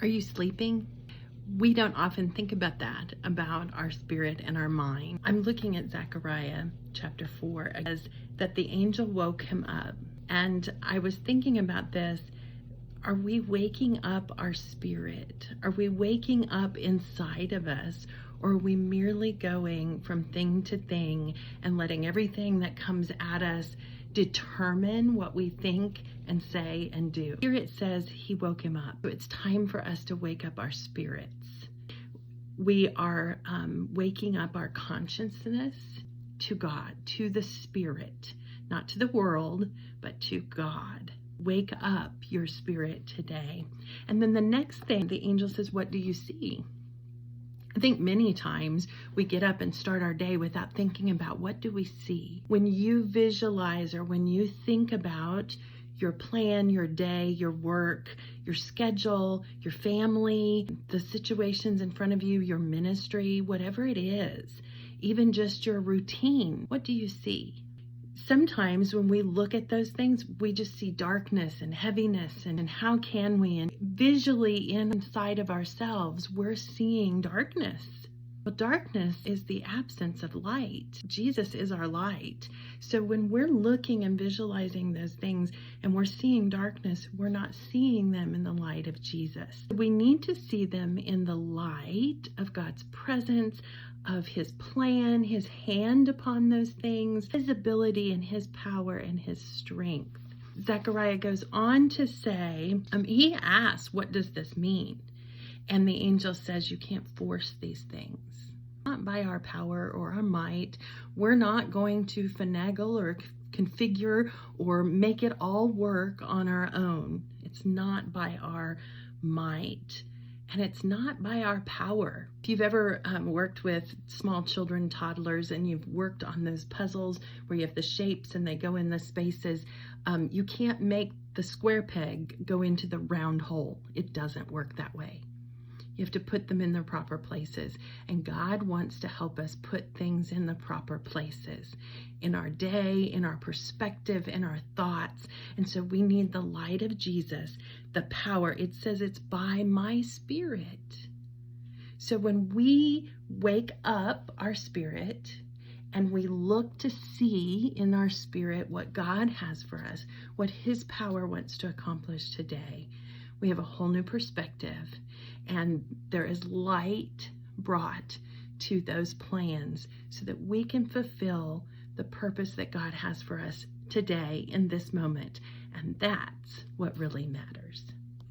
Are you sleeping? We don't often think about that, about our spirit and our mind. I'm looking at Zechariah chapter 4. It says that the angel woke him up. And I was thinking about this. Are we waking up our spirit? Are we waking up inside of us? Or are we merely going from thing to thing and letting everything that comes at us determine what we think and say and do? Here it says he woke him up. So it's time for us to wake up our spirits. We are waking up our consciousness to God, to the Spirit, not to the world, but to God. Wake up your spirit today. And then the next thing, the angel says, what do you see? I think many times we get up and start our day without thinking about what do we see. When you visualize or when you think about your plan, your day, your work, your schedule, your family, the situations in front of you, your ministry, whatever it is, even just your routine, what do you see? Sometimes when we look at those things, we just see darkness and heaviness, and how can we? And visually inside of ourselves, we're seeing darkness. Well, darkness is the absence of light. Jesus is our light. So when we're looking and visualizing those things and we're seeing darkness, we're not seeing them in the light of Jesus. We need to see them in the light of God's presence, of his plan, his hand upon those things, his ability and his power and his strength. Zechariah goes on to say, he asks, what does this mean? And the angel says, you can't force these things. Not by our power or our might. We're not going to finagle or configure or make it all work on our own. It's not by our might. And it's not by our power. If you've ever worked with small children, toddlers, and you've worked on those puzzles where you have the shapes and they go in the spaces, you can't make the square peg go into the round hole. It doesn't work that way. You have to put them in their proper places. And God wants to help us put things in the proper places in our day, in our perspective, in our thoughts. And so we need the light of Jesus, the power. It says it's by my spirit. So when we wake up our spirit and we look to see in our spirit what God has for us, what his power wants to accomplish today, we have a whole new perspective, and there is light brought to those plans so that we can fulfill the purpose that God has for us today in this moment. And that's what really matters.